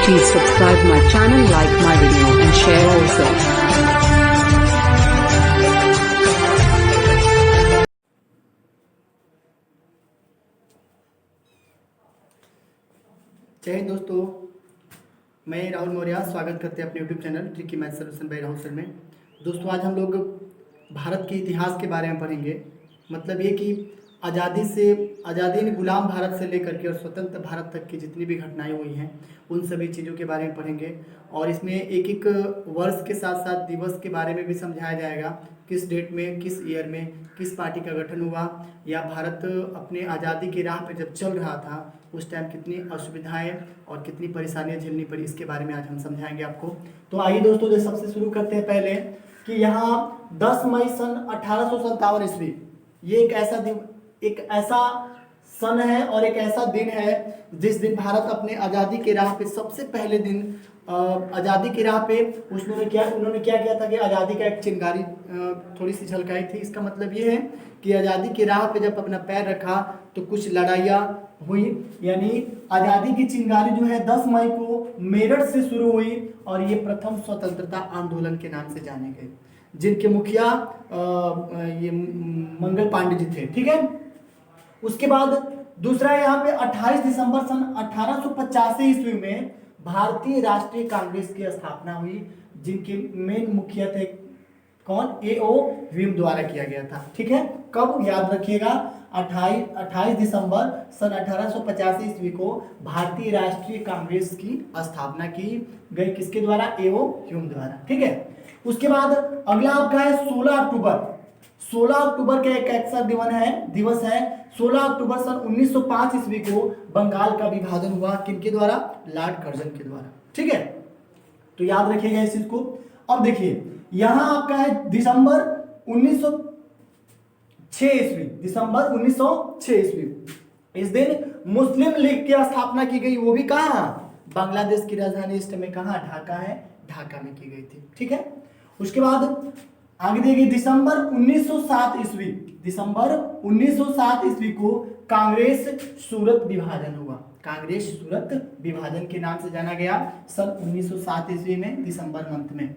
Please subscribe my channel, like my video and share also. जय हिंद दोस्तों, मैं राहुल मौर्य स्वागत करते हैं अपने YouTube channel tricky math solution bye Rahul sir में। दोस्तों आज हम लोग भारत के इतिहास के बारे में पढ़ेंगे। मतलब ये कि आज़ादी ने गुलाम भारत से लेकर के और स्वतंत्र भारत तक की जितनी भी घटनाएं हुई हैं उन सभी चीज़ों के बारे में पढ़ेंगे। और इसमें एक एक वर्ष के साथ साथ दिवस के बारे में भी समझाया जाएगा, किस डेट में, किस ईयर में किस पार्टी का गठन हुआ, या भारत अपने आज़ादी की राह पर जब चल रहा था उस टाइम कितनी असुविधाएं और कितनी परेशानियां झेलनी पड़ी, इसके बारे में आज हम समझाएंगे आपको। तो आइए दोस्तों, जो सबसे शुरू करते हैं पहले कि यहाँ 10 मई सन 1857 ईस्वी, ये एक ऐसा सन है और एक ऐसा दिन है जिस दिन भारत अपने आज़ादी के राह पे सबसे पहले दिन आज़ादी की राह पे उन्होंने क्या किया था कि आज़ादी का एक चिंगारी थोड़ी सी झलकाई थी। इसका मतलब ये है कि आज़ादी की राह पे जब अपना पैर रखा तो कुछ लड़ाइयाँ हुई, यानी आज़ादी की चिंगारी जो है 10 मई को मेरठ से शुरू हुई और ये प्रथम स्वतंत्रता आंदोलन के नाम से जाने गए, जिनके मुखिया ये मंगल पांडे जी थे। ठीक है, उसके बाद दूसरा यहाँ पे 28 दिसंबर सन 1885 ईस्वी में भारतीय राष्ट्रीय कांग्रेस की स्थापना हुई, जिनके मेन मुखिया थे कौन? A.O. व्हीम द्वारा किया गया था। ठीक है, कब? याद रखिएगा, 28 दिसंबर सन 1885 ईस्वी को भारतीय राष्ट्रीय कांग्रेस की स्थापना की गई, किसके द्वारा? A.O. व्हीम द्वारा। ठीक है, उसके बाद अगला आपका है 16 अक्टूबर। 16 अक्टूबर का एक ऐसा दिवस है 16 अक्टूबर सन 1905 ईस्वी को बंगाल का विभाजन हुआ, किनके द्वारा? लॉर्ड कर्जन के द्वारा। ठीक है, तो याद रखिएगा इस चीज को। अब देखिए यहां आपका है दिसंबर 1906 ईस्वी, दिसंबर 1906 ईस्वी। इस दिन मुस्लिम लीग की स्थापना की गई, वो भी कहां? बांग्लादेश की राजधानी इस समय कहां? ढाका है, ढाका में की गई थी। ठीक है, उसके बाद आगे देखिए दिसंबर 1907 ईस्वी, दिसंबर 1907 ईस्वी को कांग्रेस सूरत विभाजन हुआ। कांग्रेस सूरत विभाजन के नाम से जाना गया सन 1907 ईस्वी में, दिसंबर मंथ में।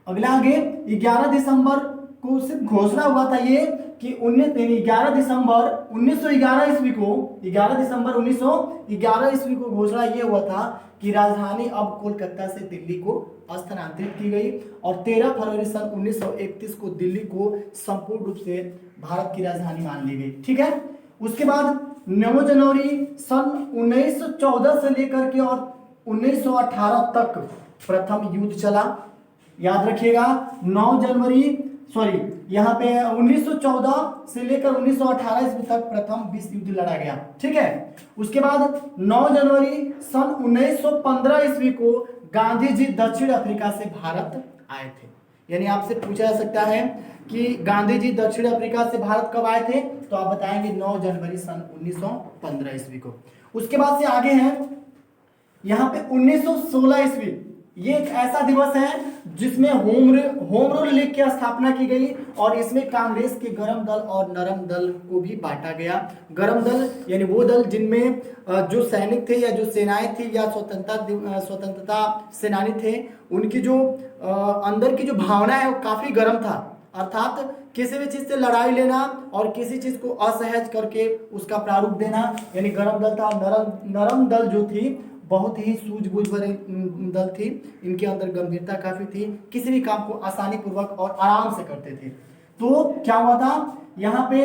अगला आगे 11 दिसंबर को सिर्फ घोषणा हुआ था ये कि 11 दिसंबर 1911 ईस्वी को, 11 दिसंबर 1911 ईस्वी को घोषणा ये हुआ था कि राजधानी अब कोलकाता से दिल्ली को स्थानांतरित की गई और 13 फरवरी सन 1931 को दिल्ली को संपूर्ण रूप से भारत की राजधानी मान ली गई। ठीक है, उसके बाद 9 जनवरी सन 1914 से लेकर के और 1918 तक प्रथम युद्ध चला। याद रखिएगा, 9 जनवरी यहाँ पे 1914 से लेकर 1918 ईस्वी तक प्रथम विश्व युद्ध लड़ा गया। ठीक है, उसके बाद 9 जनवरी सन 1915 ईस्वी को गांधी जी दक्षिण अफ्रीका से भारत आए थे। यानी आपसे पूछा जा सकता है कि गांधी जी दक्षिण अफ्रीका से भारत कब आए थे, तो आप बताएंगे 9 जनवरी सन 1915 ईस्वी को। उसके बाद से आगे है यहाँ पे 1916 ईस्वी, ये एक ऐसा दिवस है जिसमें होम रूल लीग की स्थापना की गई और इसमें कांग्रेस के गरम दल और नरम दल को भी बांटा गया। गरम दल यानी वो दल जिनमें जो सैनिक थे या जो सेनाएं थी या स्वतंत्रता सेनानी थे, उनकी जो अंदर की जो भावना है वो काफी गर्म था, अर्थात किसी भी चीज से लड़ाई लेना और किसी चीज को असहज करके उसका प्रारूप देना, यानी गरम दल था। नरम दल जो थी बहुत ही सूझबूझ भरे दल थी, इनके अंदर गंभीरता काफी थी, किसी भी काम को आसानी पूर्वक और आराम से करते थे। तो क्या हुआ था यहाँ पे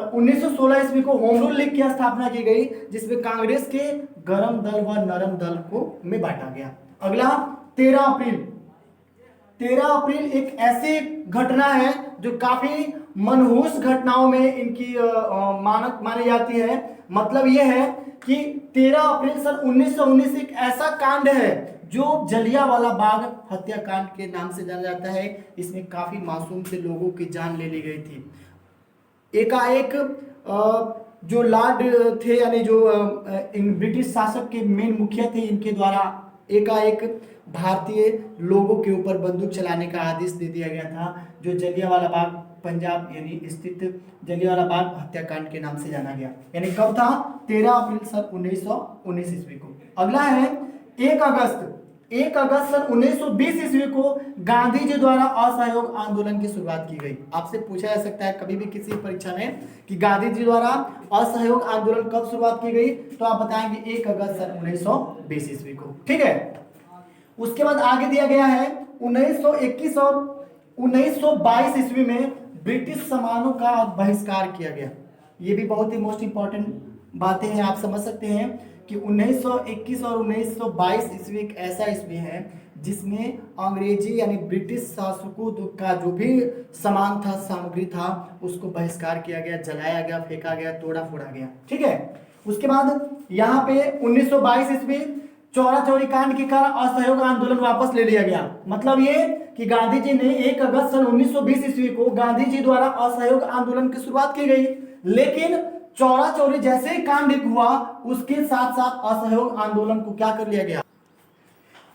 1916 ईस्वी को होम रूल लीग की स्थापना की गई, जिसमें कांग्रेस के गरम दल व नरम दल को में बांटा गया। अगला 13 अप्रैल एक ऐसी घटना है जो काफी मनहूस घटनाओं में इनकी मानी जाती है। मतलब यह है कि 13 अप्रैल सन 1919 एक ऐसा कांड है जो जलियांवाला बाग हत्याकांड के नाम से जाना जाता है। इसमें काफी मासूम से लोगों की जान ले ली गई थी। एकाएक जो लॉर्ड थे, यानी जो ब्रिटिश शासक के मेन मुखिया थे, इनके द्वारा एकाएक भारतीय लोगों के ऊपर बंदूक चलाने का आदेश दे दिया गया था, जो जलियांवाला बाग पंजाब यानी स्थित जलियांवाला बाग हत्याकांड के नाम से जाना गया। यानी कब था? 13 अप्रैल सन 1919 ईस्वी को। अगला है 1 अगस्त सन 1920 ईस्वी को गांधी जी द्वारा असहयोग आंदोलन की शुरुआत की गई। आपसे पूछा जा सकता है कभी भी किसी परीक्षा में कि गांधी जी द्वारा असहयोग आंदोलन कब शुरुआत की गई, तो आप बताएंगे 1 अगस्त सन 1920 ईस्वी को। ठीक है, उसके बाद आगे दिया गया है 1921 और 1922 ईस्वी में ब्रिटिश सामानों का बहिष्कार किया गया। ये भी बहुत ही मोस्ट इंपॉर्टेंट बातें हैं, आप समझ सकते हैं कि 1921 और 1922 ईस्वी एक ऐसा ईस्वी है जिसमें अंग्रेजी यानी ब्रिटिश शासकों का जो भी सामान था, सामग्री था, उसको बहिष्कार किया गया, जलाया गया, फेंका गया, तोड़ा फोड़ा गया। ठीक है, उसके बाद यहाँ पे 1922 ईस्वी चौरा चौरी कांड के कारण असहयोग आंदोलन वापस ले लिया गया। मतलब ये कि गांधी जी ने 1 अगस्त सन 1920 ईस्वी को गांधी जी द्वारा असहयोग आंदोलन की शुरुआत की गई, लेकिन चौरा चौरी जैसे ही कांड हुआ उसके साथ साथ असहयोग आंदोलन को क्या कर लिया गया।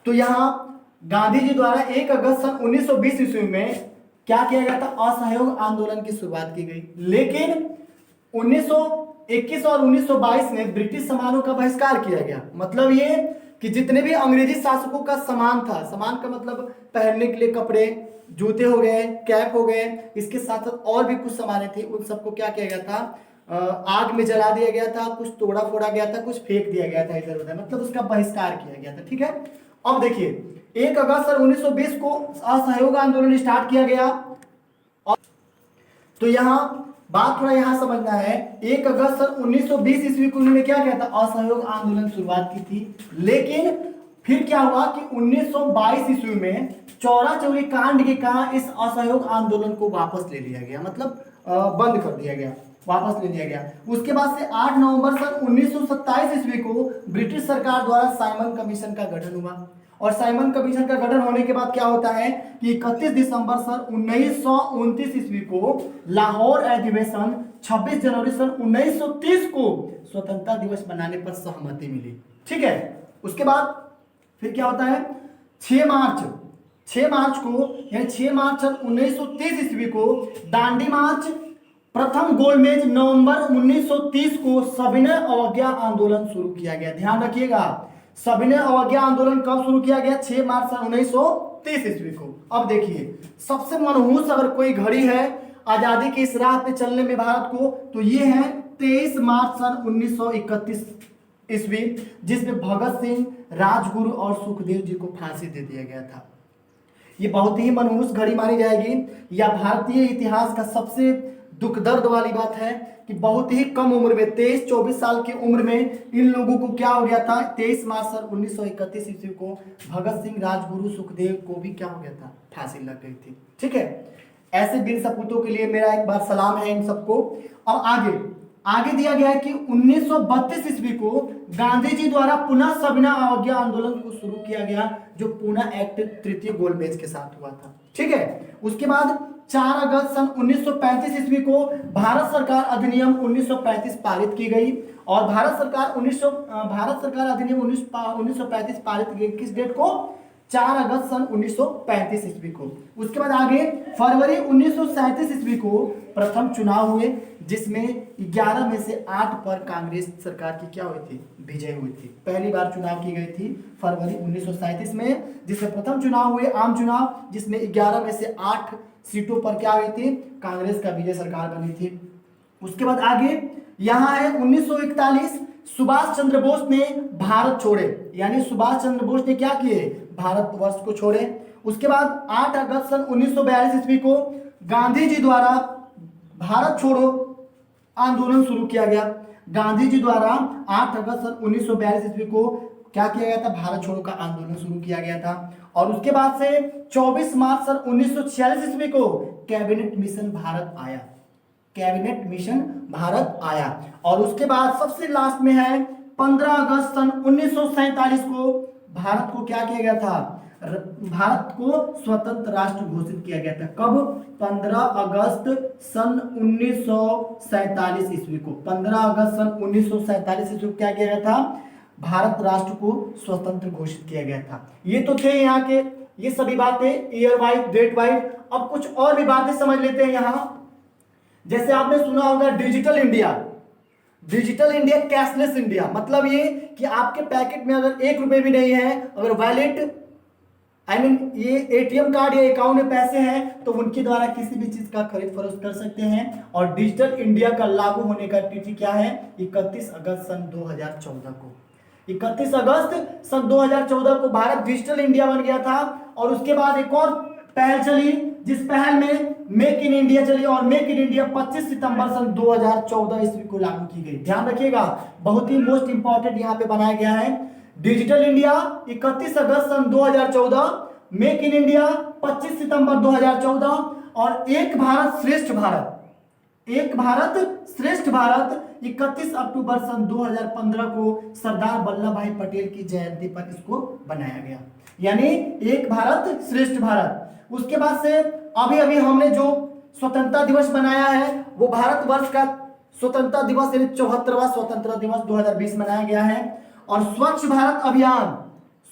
तो यहाँ गांधी जी द्वारा 1 अगस्त सन 1920 ईस्वी में क्या किया गया था, असहयोग आंदोलन की शुरुआत की गई, लेकिन 1921 और 1922 में ब्रिटिश सामानों का बहिष्कार किया गया। मतलब ये कि जितने भी अंग्रेजी शासकों का सामान था, सामान का मतलब पहनने के लिए कपड़े, जूते हो गए, कैप हो गए, इसके साथ साथ और भी कुछ सामानें थी, उन सबको क्या किया गया था, आग में जला दिया गया था, कुछ तोड़ा फोड़ा गया था, कुछ फेंक दिया गया था इधर उधर, मतलब उसका बहिष्कार किया गया था। ठीक है, अब देखिए 1 अगस्त सन 1920 को असहयोग आंदोलन स्टार्ट किया गया। तो यहाँ बात थोड़ा यहाँ समझना है, 1 अगस्त सन 1920 ईस्वी को उन्होंने क्या किया था, असहयोग आंदोलन शुरुआत की थी, लेकिन फिर क्या हुआ कि 1922 ईस्वी में चौरा चौरी कांड के कारण इस असहयोग आंदोलन को वापस ले लिया गया, मतलब बंद कर दिया गया, वापस ले लिया गया। उसके बाद से 8 नवंबर सन 1927 ईस्वी को ब्रिटिश सरकार द्वारा साइमन कमीशन का गठन हुआ, और साइमन कमीशन का गठन होने के बाद क्या होता है कि 31 दिसंबर सन 1929 ईस्वी को लाहौर अधिवेशन, 26 जनवरी सन 1930 को स्वतंत्रता दिवस मनाने पर सहमति मिली। ठीक है, उसके बाद फिर क्या होता है, 6 मार्च को यानी 6 मार्च सन 1930 ईस्वी को दांडी मार्च, प्रथम गोलमेज नवंबर 1930 को सविनय अवज्ञा आंदोलन शुरू किया गया। ध्यान रखिएगा, सविनय अवज्ञा आंदोलन कब शुरू किया गया, 6 मार्च सन 1930 ईस्वी को। अब देखिए सबसे मनहूस अगर कोई घड़ी है आजादी की इस राह पे चलने में भारत को, तो ये है 23 मार्च सन 1931 ईस्वी, जिसमें भगत सिंह, राजगुरु और सुखदेव जी को फांसी दे दिया गया था। ये बहुत ही मनहूस घड़ी मानी जाएगी। यह भारतीय इतिहास का सबसे दुख दर्द वाली बात है कि बहुत ही कम उम्र में 23-24 साल की उम्र में इन लोगों को क्या हो गया था, 23 मार्च सन 1931 ईस्वी को भगत सिंह, राजगुरु, सुखदेव को भी क्या हो गया था, फांसी लग गई थी। ठीक है, ऐसे वीर सपूतों के लिए मेरा एक बार सलाम है इन सबको। अब आगे दिया गया है कि 1932 ईस्वी को गांधी जी द्वारा पुनः सविनय अवज्ञा आंदोलन को शुरू किया गया, जो पूना एक्ट तृतीय गोलमेज के साथ हुआ था। ठीक है, उसके बाद 4 अगस्त सन 1935 ईस्वी को भारत सरकार अधिनियम 1935 पारित की गई, और भारत सरकार अधिनियम 1935 पारित की गई किस डेट को, 4 अगस्त सन 1935 ईस्वी को। उसके बाद आगे फरवरी 1937 ईस्वी को प्रथम चुनाव हुए, जिसमें 11 में से 8 पर कांग्रेस सरकार की क्या हुई थी, विजय हुई थी। पहली बार चुनाव की गई थी फरवरी 1937 में, जिसमें प्रथम चुनाव हुए आम चुनाव, जिसमें 11 में से 8 सीटों पर क्या हुई थी, कांग्रेस का विजय सरकार बनी थी। उसके बाद आगे यहाँ है 1941 सुभाष चंद्र बोस ने भारत छोड़े, यानी सुभाष चंद्र बोस ने क्या किए, भारतवर्ष को छोड़े। उसके बाद 8 अगस्त सन 1942 ईस्वी को गांधी जी द्वारा भारत छोड़ो आंदोलन शुरू किया गया। गांधी जी द्वारा 8 अगस्त सन 1942 ईस्वी को क्या किया गया था, भारत छोड़ो का आंदोलन शुरू किया गया था। और उसके बाद से 24 मार्च सन 1946 ईस्वी को कैबिनेट मिशन भारत आया, कैबिनेट मिशन भारत आया। और उसके बाद सबसे लास्ट में है 15 अगस्त सन 1947 को भारत को क्या किया गया था, भारत को स्वतंत्र राष्ट्र घोषित किया गया था। कब, 15 अगस्त सन 1947 ईस्वी को, 15 अगस्त सन 1947 ईस्वी को क्या किया गया था, भारत राष्ट्र को स्वतंत्र घोषित किया गया था। ये तो थे यहाँ के ये सभी बातें ईयर वाइज, डेट वाइज। अब कुछ और भी बातें समझ लेते हैं यहाँ। जैसे आपने सुना होगा digital India, digital India, cashless India, मतलब ये कि आपके पैकेट में अगर 1 रुपए भी नहीं है, अगर वैलेट ये एटीएम कार्ड या अकाउंट में पैसे हैं तो उनके द्वारा किसी भी चीज का खरीद फरोख्त कर सकते हैं। और डिजिटल इंडिया का लागू होने का तिथि क्या है? 31 अगस्त सन 2014 को। 31 अगस्त सन 2014 को भारत डिजिटल इंडिया बन गया था। और उसके बाद एक और पहल चली, जिस पहल में मेक इन इंडिया चली, और मेक इन इंडिया 25 सितंबर सन 2014 ईस्वी को लागू की गई। ध्यान रखिएगा, बहुत ही मोस्ट इंपॉर्टेंट यहाँ पे बनाया गया है। डिजिटल इंडिया 31 अगस्त सन 2014, मेक इन इंडिया 25 सितंबर 2014, और एक भारत श्रेष्ठ भारत, एक भारत श्रेष्ठ भारत 31 अक्टूबर सन 2015 को सरदार वल्लभ भाई पटेल की जयंती पर इसको बनाया गया, यानी एक भारत श्रेष्ठ भारत। उसके बाद से अभी अभी हमने जो स्वतंत्रता दिवस बनाया है वो भारतवर्ष का स्वतंत्रता दिवस यानी 74वां स्वतंत्रता दिवस 2020 मनाया गया है। और स्वच्छ भारत अभियान,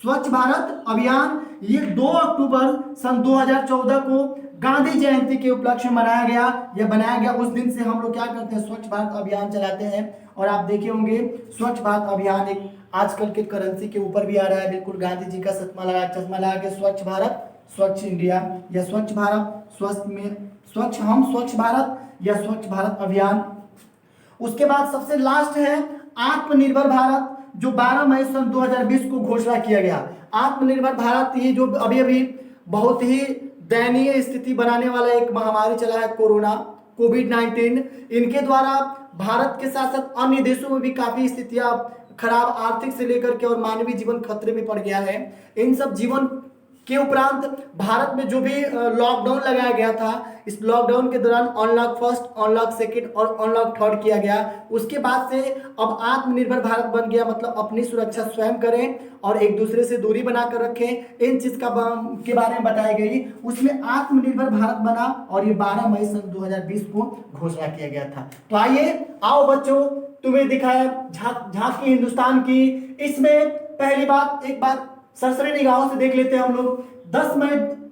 स्वच्छ भारत अभियान ये 2 अक्टूबर सन 2014 को गांधी जयंती के उपलक्ष्य में मनाया गया, यह बनाया गया। उस दिन से हम लोग क्या करते हैं? स्वच्छ भारत अभियान चलाते हैं। और आप देखे होंगे स्वच्छ भारत अभियान एक आजकल के करेंसी के ऊपर भी आ रहा है, बिल्कुल गांधी जी का चश्मा लगा के स्वच्छ भारत स्वच्छ इंडिया, या स्वच्छ भारत स्वच्छ हम स्वच्छ भारत, या स्वच्छ भारत अभियान। उसके बाद सबसे लास्ट है आत्मनिर्भर भारत, जो 12 मई सन 2020 को घोषणा किया गया। आत्मनिर्भर भारत ये जो अभी अभी बहुत ही दयनीय स्थिति बनाने वाला एक महामारी चला है, कोविड-19, इनके द्वारा भारत के साथ साथ अन्य देशों में भी काफी स्थितियां खराब, आर्थिक से लेकर के और मानवीय जीवन खतरे में पड़ गया है। इन सब जीवन के उपरांत भारत में जो भी लॉकडाउन लगाया गया था, इस लॉकडाउन के दौरान अनलॉक फर्स्ट, अनलॉक सेकंड और अनलॉक थर्ड किया गया। उसके बाद से अब आत्मनिर्भर भारत बन गया, मतलब अपनी सुरक्षा स्वयं करें और एक दूसरे से दूरी बनाकर रखें, इन चीज के बारे में बताई गई। उसमें आत्मनिर्भर भारत बना और ये 12 मई सन 2020 को घोषणा किया गया था। तो आइए आओ बच्चों, तुम्हें दिखाया झांकी हिंदुस्तान की। इसमें पहली बात, एक बार सरसरी निगाहों से देख लेते हैं हम लोग। 10 मई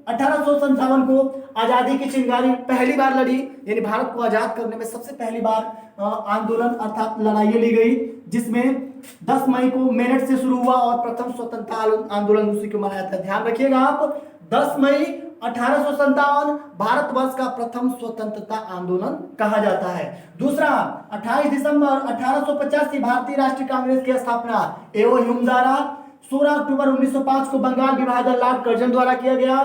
1857 को आजादी की चिंगारी पहली बार लड़ी, यानी भारत को आजाद करने में सबसे पहली बार आंदोलन अर्थात लड़ाई ली गई, जिसमें 10 मई को मेरठ से शुरू हुआ और प्रथम स्वतंत्रता आंदोलन उसी को मनाया था। ध्यान रखिएगा आप, 10 मई 1857 भारतवर्ष का प्रथम स्वतंत्रता आंदोलन कहा जाता है। दूसरा, 28 दिसंबर 1850 की भारतीय राष्ट्रीय कांग्रेस की स्थापना एवं ह्यूम द्वारा। 16 अक्टूबर 1905 को बंगाल विभाजन लॉर्ड कर्जन द्वारा किया गया।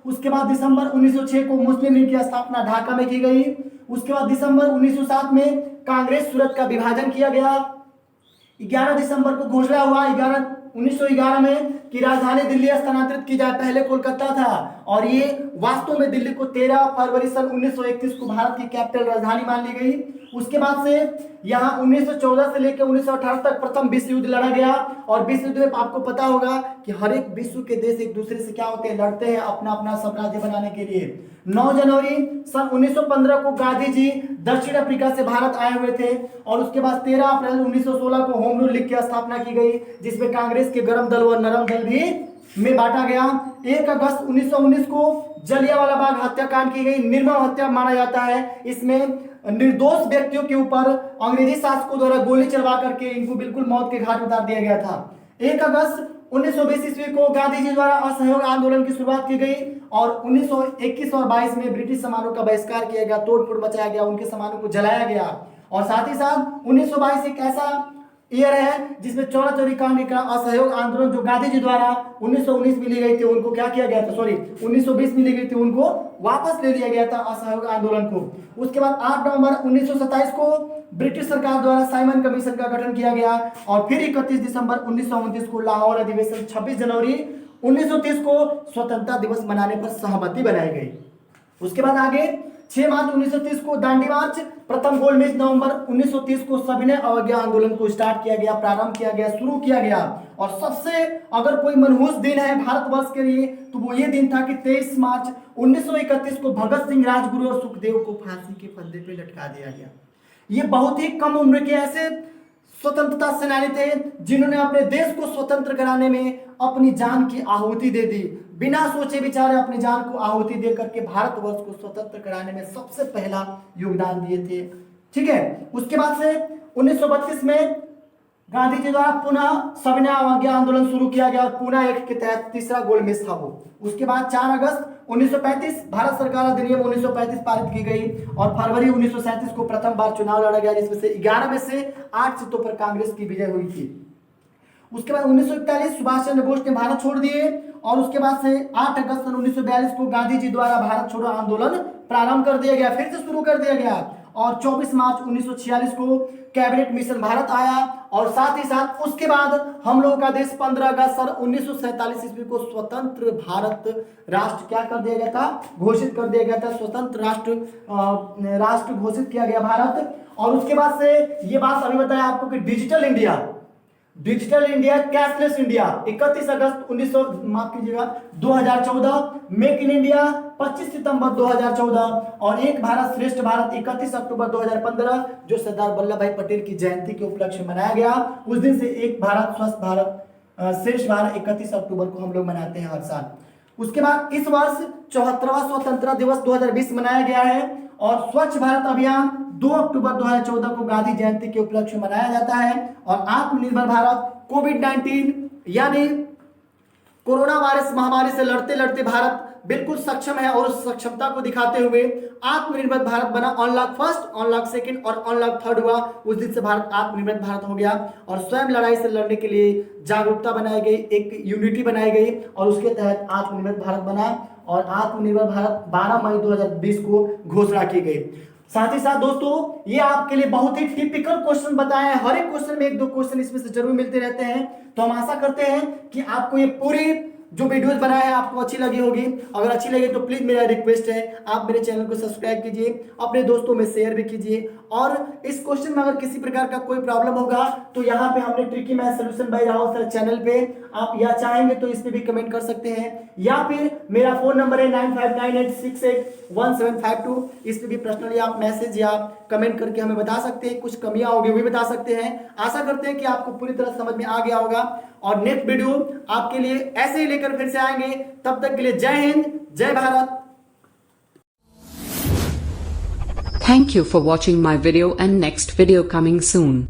उसके बाद दिसंबर 1906 को मुस्लिम लीग की स्थापना ढाका में की गई। उसके बाद दिसंबर 1907 में कांग्रेस सूरत का विभाजन किया गया। 11 दिसंबर को घोषणा हुआ 1911 में कि राजधानी दिल्ली स्थानांतरित की जाए, पहले कोलकाता था, और ये वास्तव में दिल्ली को 13 फरवरी सन 1931 को भारत की कैपिटल राजधानी मान ली गई। उसके बाद से यहाँ 1914 से लेकर 1918 तक प्रथम विश्व युद्ध लड़ा गया। और विश्व युद्ध में आपको पता होगा कि हर एक विश्व के देश एक दूसरे से क्या होते हैं, लड़ते हैं अपना अपना साम्राज्य बनाने के लिए। 9 जनवरी सन 1915 को गांधी जी दक्षिण अफ्रीका से भारत आए हुए थे। और उसके बाद 13 अप्रैल 1916 को होम रूल लीग की स्थापना की गई, जिसमें कांग्रेस के गरम दल व नरम दल भी में बांटा गया। 1 अगस्त 1919 को जलियांवाला बाग हत्याकांड की गई, निर्मम हत्या माना जाता है। इसमें निर्दोष व्यक्तियों के ऊपर अंग्रेजी शासकों द्वारा गोली चलवा करके इनको बिल्कुल मौत के घाट उतार दिया गया था। 1 अगस्त 1920 ईस्वी को गांधी जी द्वारा असहयोग आंदोलन की शुरुआत की गई और 1921 और 22 में ब्रिटिश सामानों का बहिष्कार किया गया, तोड़फोड़ मचाया गया, उनके सामानों को जलाया गया। और साथ ही साथ 1922 एक ऐसा ईयर है जिसमें चौरा चौरी कांड का असहयोग आंदोलन जो गांधी जी द्वारा 1919 में ली गई थी, उनको क्या किया गया था, 1920 में ली गई थी, उनको वापस ले लिया गया था असहयोग आंदोलन को। उसके बाद 8 नवंबर 1927 को ब्रिटिश सरकार द्वारा साइमन कमीशन का गठन किया गया। और फिर 31 दिसंबर 1929 को लाहौर अधिवेशन, 26 जनवरी 1930 को स्वतंत्रता दिवस मनाने पर सहमति बनाई गई। उसके बाद आगे 6 मार्च 1930 को दांडी मार्च, प्रथम गोलमेज नवंबर 1930 को सविनय अवज्ञा आंदोलन को स्टार्ट किया गया, प्रारंभ किया गया, शुरू किया गया। और सबसे अगर कोई मनहूस दिन है भारतवर्ष के लिए तो वो ये दिन था कि 23 मार्च 1931 को भगत सिंह, राजगुरु और सुखदेव को फांसी के फंदे पे लटका दिया गया। ये बहुत ही कम उम्र के ऐसे स्वतंत्रता सेनानी थे जिन्होंने अपने देश को स्वतंत्र कराने में अपनी जान की आहुति दे दी, बिना सोचे विचारे अपनी जान को आहुति दे करके भारतवर्ष को स्वतंत्र कराने में सबसे पहला योगदान दिए थे। ठीक है, उसके बाद से 1932 में गांधी जी द्वारा पुनः सविनय अवज्ञा आंदोलन शुरू किया गया और पुनः एक के तहत तीसरा गोलमेज था वो। उसके बाद 4 अगस्त 1935 भारत सरकार अधिनियम 1935 पारित की गई और फरवरी 1937 को प्रथम बार चुनाव लड़ा गया, जिसमें से 11 में से 8 सीटों पर कांग्रेस की विजय हुई थी। उसके बाद 1941 सुभाष चंद्र बोस ने भारत छोड़ दिए और उसके बाद से 8 अगस्त 1942 को गांधी जी द्वारा भारत छोड़ो आंदोलन प्रारंभ कर दिया गया, फिर से शुरू कर दिया गया और 24 मार्च 1946 को कैबिनेट मिशन भारत आया और साथ ही साथ उसके बाद हम लोगों का देश 15 अगस्त सन 1947 ईस्वी को स्वतंत्र भारत राष्ट्र क्या कर दिया गया था, घोषित कर दिया गया था, स्वतंत्र राष्ट्र घोषित किया गया भारत। और उसके बाद से ये बात अभी बताया आपको कि digital India cashless India 31 August 2014, make in India 25 सितंबर 2014 और एक भारत श्रेष्ठ भारत 31 अक्टूबर 2015 जो सरदार वल्लभ भाई पटेल की जयंती के उपलक्ष्य में मनाया गया। उस दिन से एक भारत स्वस्थ भारत श्रेष्ठ भारत 31 अक्टूबर को हम लोग मनाते हैं हर साल। उसके बाद इस वर्ष 74वां स्वतंत्रता दिवस 2020 मनाया गया है और स्वच्छ भारत अभियान 2 अक्टूबर 2014 को गांधी जयंती के उपलक्ष्य में मनाया जाता है और आत्मनिर्भर भारत कोविड-19 यानी कोरोना वायरस महामारी से लड़ते लड़ते भारत बिल्कुल सक्षम है और उस सक्षमता को दिखाते हुए आत्मनिर्भर भारत बना। अनलॉक फर्स्ट, अनलॉक सेकंड और अनलॉक थर्ड हुआ। उस दिन से भारत आत्मनिर्भर भारत हो गया और स्वयं लड़ाई से लड़ने के लिए जागरूकता बनाई गई, एक यूनिटी बनाई गई और उसके तहत आत्मनिर्भर भारत बना और आत्मनिर्भर भारत 12 मई 2020 को घोषणा की गई। साथ ही साथ दोस्तों ये आपके लिए बहुत ही टिपिकल क्वेश्चन बताए हैं, हर एक क्वेश्चन में 1-2 क्वेश्चन इसमें से जरूर मिलते रहते हैं। तो हम आशा करते हैं कि आपको ये पूरी जो वीडियोस बनाए हैं आपको अच्छी लगी होगी। अगर अच्छी लगी तो प्लीज मेरा रिक्वेस्ट है आप मेरे चैनल को सब्सक्राइब कीजिए, अपने दोस्तों में शेयर भी कीजिए और इस क्वेश्चन में अगर किसी प्रकार का कोई प्रॉब्लम होगा तो यहाँ पे हमने tricky math solution bye Rahul sir channel पे आप या चाहेंगे तो इस पे भी कमेंट कर सकते हैं या फिर मेरा फोन नंबर है 9598681752। इस पे भी पर्सनली आप मैसेज या कमेंट करके हमें बता सकते हैं, कुछ कमियां होगी वो भी बता सकते हैं। आशा करते हैं कि आपको पूरी तरह समझ में आ गया होगा और नेक्स्ट वीडियो आपके लिए ऐसे ही लेकर फिर से आएंगे। तब तक के लिए जय हिंद, जय Bharat. Thank you for watching my video and next video coming soon.